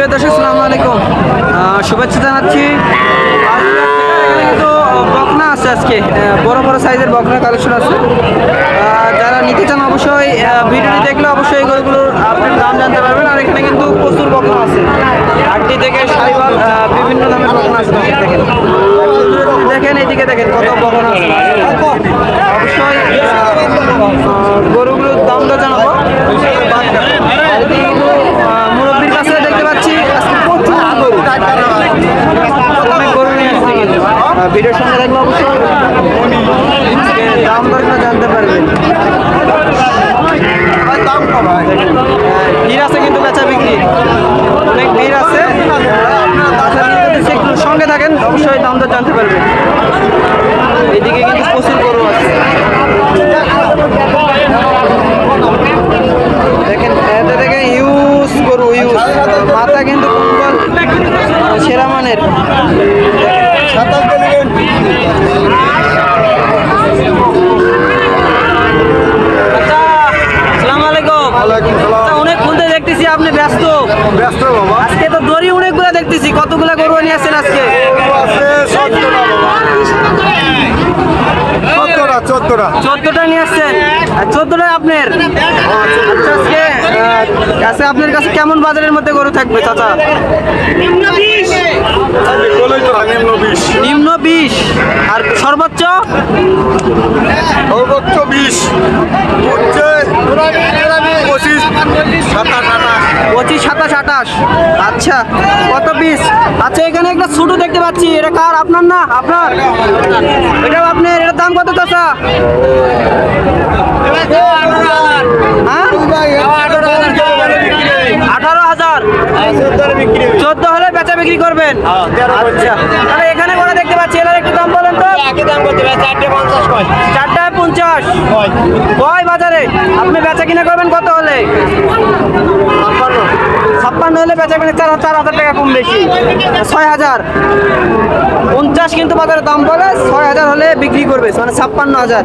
প্রিয় দর্শক, আসসালামু আলাইকুম। শুভেচ্ছা জানাচ্ছি। এখানে কিন্তু বকনা আছে, আজকে বড় বড় সাইজের বকনা কালেকশন আছে। যারা নিতে চান অবশ্যই ভিডিওটি দেখলে অবশ্যই এই গরুগুলোর আপনার দাম জানতে পারবেন। আর এখানে কিন্তু প্রচুর বকনা আছে, আটটি থেকে সাইবাল বিভিন্ন দামের বকনা আছে। দেখেন এইদিকে দেখেন কত বকনা আছে। অবশ্যই গরুগুলোর দামটা জানাবো। মুরব্বীর কাছে দেখতে পাচ্ছি অনেক গরু নিয়ে আসছে, কিন্তু ভিডিওর সঙ্গে দেখলে অবশ্যই দাম দরটা জানতে পারবেন। ভিড় আছে কিন্তু বেচা বিক্রি, অনেক ভিড় আছে। একটু সঙ্গে থাকেন, অবশ্যই দাম দর জানতে পারবেন। এদিকে কিন্তু প্রচুর গরু আছে। দেখেন এতে থেকে ইউজ গরু, ইউজ মাথা কিন্তু সেরা মানের। অনেকক্ষণ থেকে দেখতেছি আপনি ব্যস্ত। বাবা, আজকে তো দড়ি অনেকগুলো দেখতেছি, কতগুলো গরু নিয়ে আসছেন আজকে? 14টা নিয়ে আসছেন। 14টা আপনার? আচ্ছা, আপনার কাছে কেমন বাজারের মধ্যে গরু থাকবে চাচা? নিম্ন 20 আর সর্বোচ্চ 20, 25, 27, 28। আচ্ছা, কত পিস? আচ্ছা, এখানে একটা ছোটো দেখতে পাচ্ছি, এটা কার? আপনার না? আপনার? এটাও আপনার? এটার দাম কত চাচা? হ্যাঁ, 18,000। 14 হলে বেচা বিক্রি করবেন? আচ্ছা, তাহলে এখানে করে দেখতে পাচ্ছি, এটার একটু দাম বলেন তো। 4টায় 50 কয় বাজারে? আপনি বেচা কিনা করবেন কত হলে? 56 হলে বেচা কিনা 4,000 টাকা কম বেশি, 6,000। 50 কিন্তু বাজারে দাম বলে, 6,000 হলে বিক্রি করবে, মানে 56,000।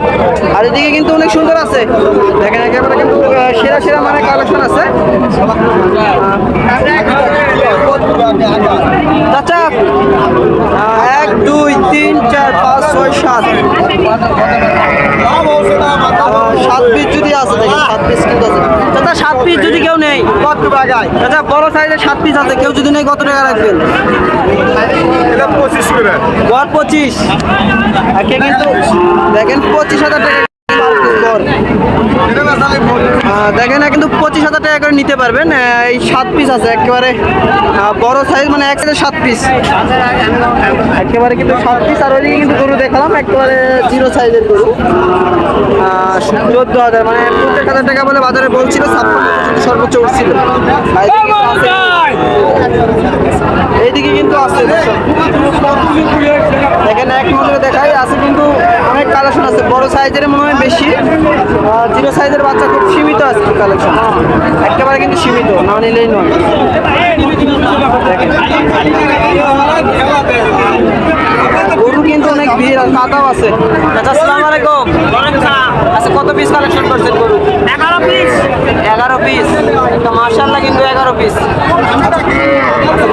আর এদিকে কিন্তু অনেক সুন্দর আছে, দেখেন একেবারে কিন্তু সেরা সেরা মানে কালেকশন আছে। আচ্ছা, 1, 2, 3, 4, 5, 6, 7 পিস যদি আছে, দেখেন 7 পিস কিন্তু আছে। চাচা 7 পিস যদি কেউ নেই কত টাকা? চাচা বড় সাইজের 7 পিস আছে, কেউ যদি নেই কত টাকা রাখবেন? 25 করে। গড় 25। কিন্তু দেখেন 25,000 টাকা দেখেন না, কিন্তু 25,000 টাকা করে নিতে পারবেন। এই 7 পিস আছে, একেবারে বড় সাইজ, মানে এক সাইজের 7 পিস একেবারে কিন্তু 7 পিস। আর ওইদিকে কিন্তু গরু দেখালাম একেবারে 0 সাইজের গরু, 14,000, মানে 50,000 টাকা বলে বাজারে বলছিল, 56 সর্বোচ্চ উঠছিল। এইদিকে কিন্তু আছে, দেখেন এক নজরে দেখাই আছে, কিন্তু অনেক কালেকশন আছে। বড় সাইজের মনে হয় বেশি, 0 সাইজের বাচ্চা খুব সীমিত আছে কালেকশন, একেবারে কিন্তু সীমিত, না নিলেই নয়। গরু কিন্তু অনেক ভিড়, আর কাদাও আছে। আচ্ছা, আসসালামু আলাইকুম। আচ্ছা, কত পিস কালেকশন করছেন গরু? 11 পিস। 11 পিস, মাশাআল্লাহ, কিন্তু 11 পিস।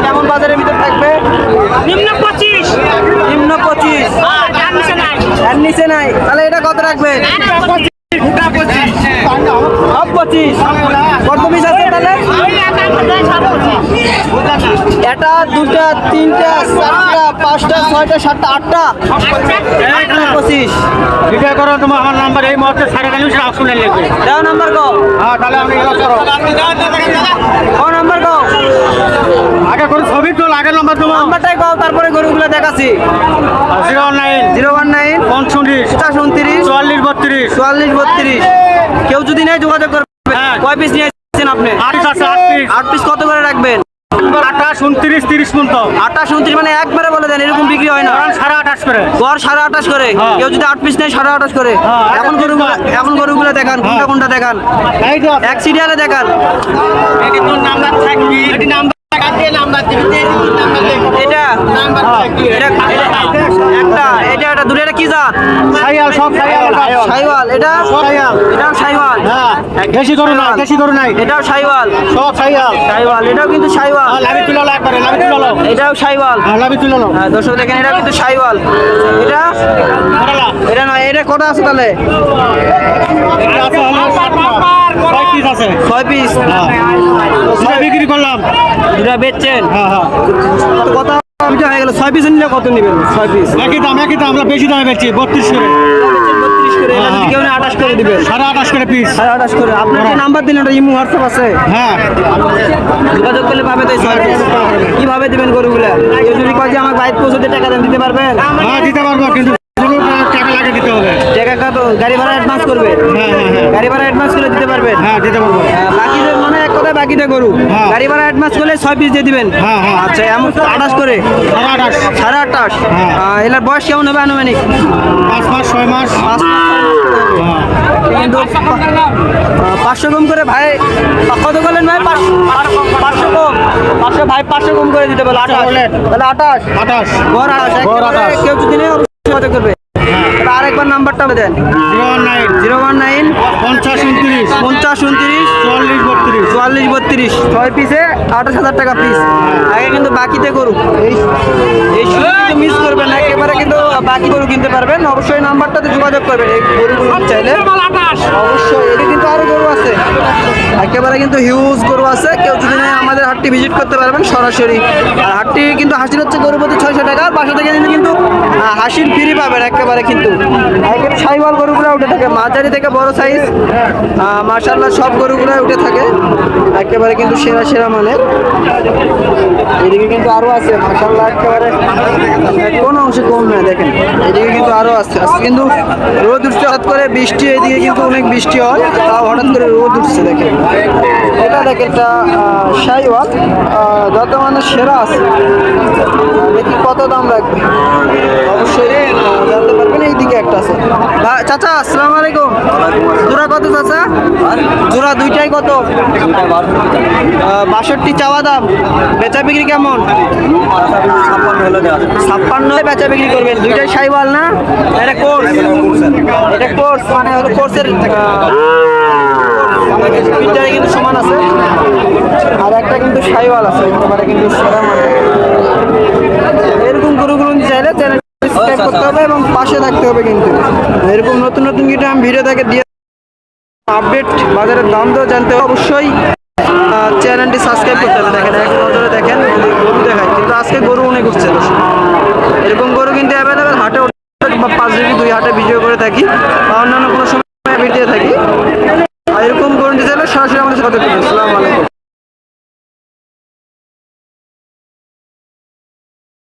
কেমন বাজারের ভিতর থাকবে? নিম্ন 25। নিম্ন 25, এর নিচে নাই। তাহলে এটা কত রাখবেন? সব 25। কত পিস আছে তাহলে? এটা 2টা 3টা 4টা 5টা 6টা 7টা 8টা 25। বিক্রয় করো, তোমার আমার নাম্বার এই মুহূর্তে 9:30 আসলে লাগবে। দাও নাম্বার কো। হ্যাঁ, তাহলে আপনি এগুলো করো। ও নাম্বার কো, আগে করে ছবি তো আগের নাম্বার তোমার নাম্বারটাই কও, তারপরে গরুগুলো দেখাচ্ছি। 019 019 29 29 44 32 44 32। কেউ যদি নেই যোগাযোগ করবে। হ্যাঁ। কয় পিস নিয়েছেন আপনি? 8 আছে, 8 পিস। 8 পিস কত করে রাখবেন? 28 29 30 পর্যন্ত। 28 29, মানে একবারে বলে দেন, এরকম বিক্রি হয় না। 28.5 করে। গড় 28.5 করে। হ্যাঁ। কেউ যদি 8 পিস নেয় 28.5 করে। হ্যাঁ, এখন গরুগুলো দেখান, কোনটা কোনটা দেখান, এই তো এক সিরিয়ালে দেখান। এটি তোর নাম্বার থাকবি, এটি নাম্বার কাটিয়ে নাম্বার দিবি, এটা নাম্বার থাকবি। এটা একটা, এটা দূরে, এটা কি জাত? সাইয়াল, সব সাইয়াল। শাইওয়াল, এটাও শাইওয়াল। হ্যাঁ দেশি গরু নাই, দেশি গরু নাই, এটাও শাইওয়াল। সব শাইওয়াল। শাইওয়াল, এটাও কিন্তু শাইওয়াল। লাভি তুলালো একবারে, লাভি তুলালো। এটাও শাইওয়াল। লাভি তুলালো। হ্যাঁ, দর্শক দেখেন এটা কিন্তু শাইওয়াল। এটা এটা নয়, এটা কটা আছে তাহলে? এটা আছে হলো 6 পিস আছে। 6 পিস। ছয় বিক্রি করলাম। দুটা বেচছেন? হ্যাঁ হ্যাঁ কত হয়ে গেল? 6 পিস নিলে কত নেবেন? 6 পিস একই দাম, একই দাম। আমরা বেশি দামে বেচছি 32 করে। 32 করে। এটা যদি কেউ নেয় 28 করে দিবেন। 28.5 করে পিস। 28 করে। আপনার যে নাম্বার দিলেন ওটা ইমো হোয়াটসঅ্যাপ আছে? হ্যাঁ যোগাযোগ করলে পাবে তাই 6 পিস। কিভাবে দিবেন গরুগুলা? কেউ যদি কয় যে আমার বাইক পৌঁছতে টাকা দেন, দিতে পারবেন? হ্যাঁ দিতে পারবো, কিন্তু পুরো টাকা লাগে দিতে হবে। টাকা কত? গাড়ি ভাড়া অ্যাডভান্স করবে? হ্যাঁ হ্যাঁ হ্যাঁ গাড়ি ভাড়া অ্যাডভান্স করে দিতে পারবেন? হ্যাঁ দিতে পারবো। বাকিতে মানে এক কথায় বাকিতে গরু হ্যাঁ। গাড়ি ভাড়া অ্যাডভান্স করলে 6 পিস দিয়ে দিবেন। হ্যাঁ হ্যাঁ আচ্ছা, এমন 28 করে। 28 28.5। হ্যাঁ। এলার বয়স কেমন হবে আনুমানিক? 5 মাস 6 মাস। 5 হ্যাঁ কিন্তু 500 কম করে ভাই। কত করলেন ভাই? 500 কম। 500 ভাই 500 কম করে দিতে বলে 28। তাহলে 28 28 গড় 28। গড় একেবারে 28। কেউ যদি নেই অবশ্যই যোগাযোগ করবে। তাহলে আরেকবার নাম্বারটা দেন। 019 019 50 29 50 29 44 32। 44 32। 6 পিসে 28,000 টাকা পিস। আগে কিন্তু বাকিতে গরু এই এই শুরু কিন্তু মিস করবেন না, একেবারে কিন্তু বাকি গরু কিনতে পারবেন। অবশ্যই নাম্বারটাতে যোগাযোগ করবেন এই গরুগুলো চাইলে। অবশ্যই এটা কিন্তু আরো গরু আছে, একেবারে কিন্তু হিউজ গরু আছে। কেউ যদি নেয় আমাদের হাটটি ভিজিট করতে পারবেন সরাসরি। আর হাটটি কিন্তু হাসির হচ্ছে গরু প্রতি 600 টাকা। আর বাসা থেকে নিলে কিন্তু হাসির ফ্রি পাবেন একেবারে। কিন্তু এখানে সাইওয়াল গরুগুলো উঠে থাকে, মাঝারি থেকে বড় সাইজ। মাশাআল্লাহ সব গরুগুলো উঠে থাকে একেবারে কিন্তু সেরা সেরা মানের। এদিকে কিন্তু আরো আছে মাশাআল্লাহ, একেবারে কোনো অংশে কম নয়। দেখেন এদিকে কিন্তু আরো আছে। আজকে কিন্তু রোদ উঠছে, হঠাৎ করে বৃষ্টি, এদিকে কিন্তু অনেক বৃষ্টি হয়, তাও হঠাৎ করে রোদ উঠছে। দেখেন এটা, দেখেন এটা শাইওয়াল, বর্তমানে সেরা আছে। দেখি কত দাম রাখবে, অবশ্যই জানতে পারবেন। এইদিকে একটা আছে। চাচা আসসালামু আলাইকুম। জোড়া কত চাচা? জোড়া দুইটাই কত? 62 চাওয়া দাম। বেচা বিক্রি কেমন? 56 বেচা বিক্রি করবেন। দুইটাই শাইওয়াল না? এটা কোর্স, এটা কোর্স মানে হলো কোর্সের দুইটাই কিন্তু সমান আছে। আর একটা কিন্তু শাইওয়াল আছে, একেবারে কিন্তু সেরা মানে। এরকম গরুগুলো চাইলে চ্যানেল সাবস্ক্রাইব করতে হবে এবং পাশে থাকতে হবে। কিন্তু এরকম নতুন নতুন কিন্তু আমি ভিডিও থেকে দিয়ে আপডেট বাজারের দাম দর জানতে হবে। অবশ্যই চ্যানেলটি সাবস্ক্রাইব করতে হবে। দেখেন এক নজরে দেখেন গরু দেখায়, কিন্তু আজকে গরু অনেক উঠছে। এরকম গরু কিন্তু অ্যাভেলেবেল হাটে 5 হাটে ভিডিও করে থাকি, বা অন্যান্য কোনো সময় ভিডিও থাকি। আর এরকম গরু দিতে হলে সরাসরি আমাদের সাথে আসসালামু আলাইকুম।